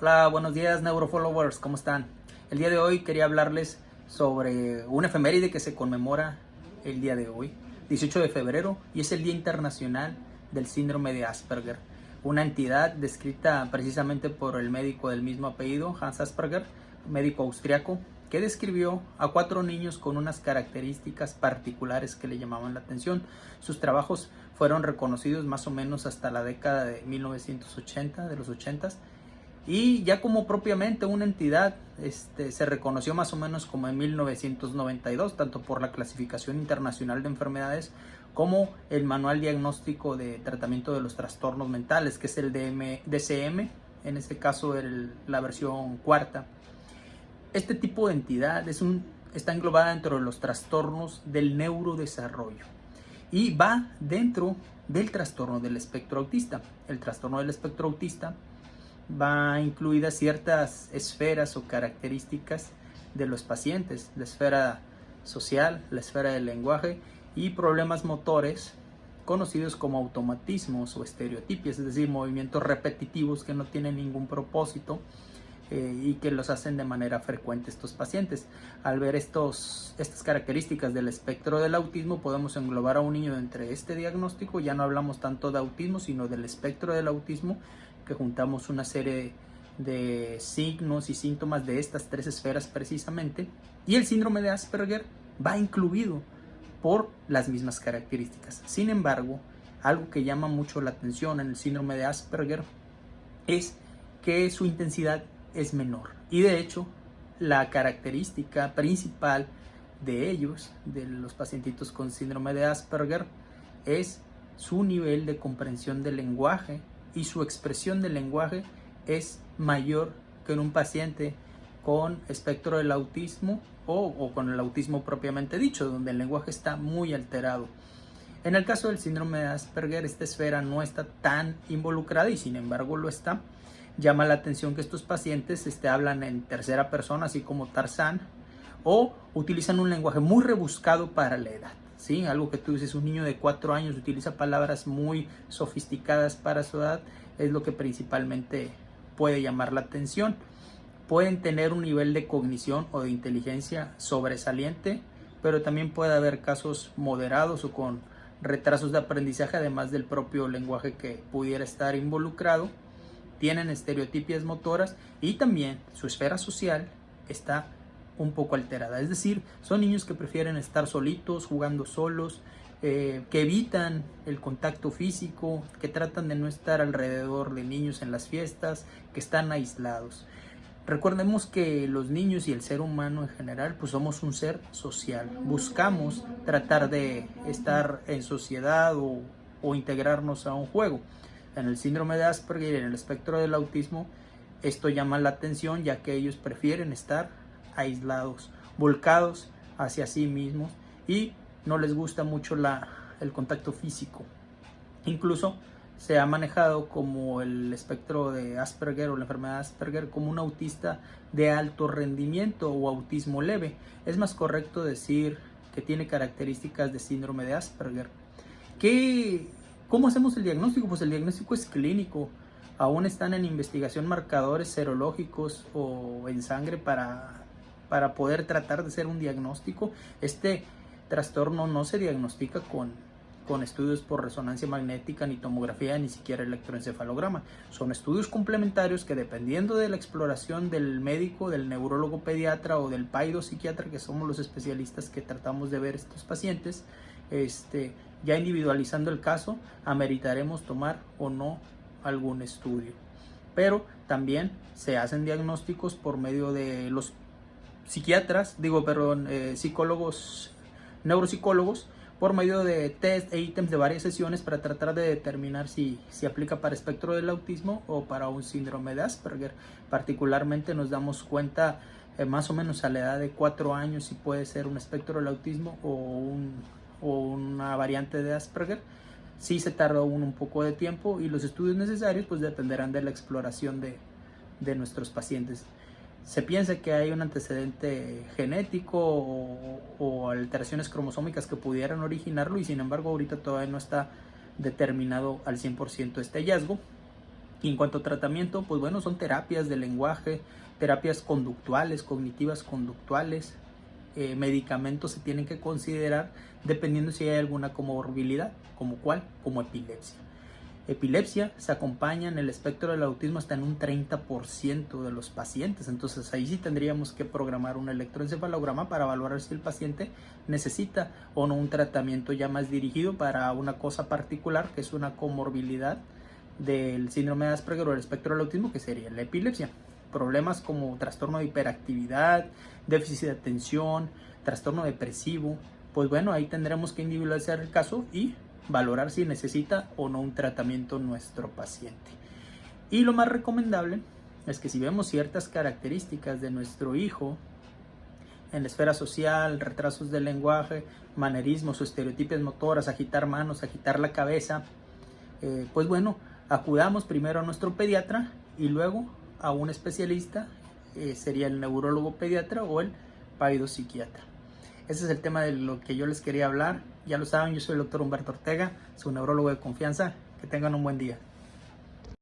Hola, buenos días neurofollowers, ¿cómo están? El día de hoy quería hablarles sobre una efeméride que se conmemora el día de hoy, 18 de febrero, y es el Día Internacional del Síndrome de Asperger, una entidad descrita precisamente por el médico del mismo apellido, Hans Asperger, médico austriaco, que describió a 4 niños con unas características particulares que le llamaban la atención. Sus trabajos fueron reconocidos más o menos hasta la década de 1980, de los 80s, y ya como propiamente una entidad se reconoció más o menos como en 1992, tanto por la Clasificación Internacional de Enfermedades como el Manual Diagnóstico de Tratamiento de los Trastornos Mentales, que es el DSM, en este caso la versión cuarta. Este tipo de entidad está englobada dentro de los trastornos del neurodesarrollo y va dentro del trastorno del espectro autista. El trastorno del espectro autista va incluida ciertas esferas o características de los pacientes, la esfera social, la esfera del lenguaje y problemas motores conocidos como automatismos o estereotipias, es decir, movimientos repetitivos que no tienen ningún propósito y que los hacen de manera frecuente estos pacientes. Al ver estas características del espectro del autismo, podemos englobar a un niño entre este diagnóstico. Ya no hablamos tanto de autismo, sino del espectro del autismo, que juntamos una serie de signos y síntomas de estas 3 esferas precisamente, y el síndrome de Asperger va incluido por las mismas características. Sin embargo, algo que llama mucho la atención en el síndrome de Asperger es que su intensidad es menor, y de hecho la característica principal de ellos, de los pacientitos con síndrome de Asperger, es su nivel de comprensión del lenguaje, y su expresión del lenguaje es mayor que en un paciente con espectro del autismo o con el autismo propiamente dicho, donde el lenguaje está muy alterado. En el caso del síndrome de Asperger, esta esfera no está tan involucrada y sin embargo lo está. Llama la atención que estos pacientes hablan en tercera persona, así como Tarzán, o utilizan un lenguaje muy rebuscado para la edad. ¿Sí? Algo que tú dices, un niño de 4 años utiliza palabras muy sofisticadas para su edad, es lo que principalmente puede llamar la atención. Pueden tener un nivel de cognición o de inteligencia sobresaliente, pero también puede haber casos moderados o con retrasos de aprendizaje, además del propio lenguaje que pudiera estar involucrado. Tienen estereotipias motoras y también su esfera social está un poco alterada, es decir, son niños que prefieren estar solitos, jugando solos, que evitan el contacto físico, que tratan de no estar alrededor de niños en las fiestas, que están aislados. Recordemos que los niños y el ser humano en general, pues somos un ser social, buscamos tratar de estar en sociedad o integrarnos a un juego. En el síndrome de Asperger y en el espectro del autismo, esto llama la atención, ya que ellos prefieren estar aislados, volcados hacia sí mismos, y no les gusta mucho el contacto físico. Incluso se ha manejado como el espectro de Asperger o la enfermedad de Asperger como un autista de alto rendimiento o autismo leve. Es más correcto decir que tiene características de síndrome de Asperger. ¿Cómo hacemos el diagnóstico? Pues el diagnóstico es clínico. Aún están en investigación marcadores serológicos o en sangre para poder tratar de hacer un diagnóstico. Este trastorno no se diagnostica con estudios por resonancia magnética, ni tomografía, ni siquiera electroencefalograma. Son estudios complementarios que, dependiendo de la exploración del médico, del neurólogo pediatra o del psiquiatra, que somos los especialistas que tratamos de ver estos pacientes, ya individualizando el caso, ameritaremos tomar o no algún estudio. Pero también se hacen diagnósticos por medio de los psicólogos, neuropsicólogos, por medio de test e ítems de varias sesiones para tratar de determinar si aplica para espectro del autismo o para un síndrome de Asperger. Particularmente nos damos cuenta más o menos a la edad de 4 años si puede ser un espectro del autismo o una variante de Asperger. Sí se tarda aún un poco de tiempo, y los estudios necesarios pues dependerán de la exploración de nuestros pacientes. Se piensa que hay un antecedente genético o alteraciones cromosómicas que pudieran originarlo, y sin embargo ahorita todavía no está determinado al 100% este hallazgo. Y en cuanto a tratamiento, pues bueno, son terapias de lenguaje, terapias conductuales, cognitivas conductuales, medicamentos se tienen que considerar dependiendo si hay alguna comorbilidad, como cuál, como epilepsia. Epilepsia se acompaña en el espectro del autismo hasta en un 30% de los pacientes, entonces ahí sí tendríamos que programar un electroencefalograma para valorar si el paciente necesita o no un tratamiento ya más dirigido para una cosa particular, que es una comorbilidad del síndrome de Asperger o el espectro del autismo, que sería la epilepsia. Problemas como trastorno de hiperactividad, déficit de atención, trastorno depresivo, pues bueno, ahí tendremos que individualizar el caso y valorar si necesita o no un tratamiento nuestro paciente. Y lo más recomendable es que si vemos ciertas características de nuestro hijo en la esfera social, retrasos del lenguaje, manerismos o estereotipias motoras, agitar manos, agitar la cabeza, pues bueno, acudamos primero a nuestro pediatra y luego a un especialista, sería el neurólogo pediatra o el psiquiatra. Ese es el tema de lo que yo les quería hablar. Ya lo saben, yo soy el doctor Humberto Ortega, su neurólogo de confianza. Que tengan un buen día.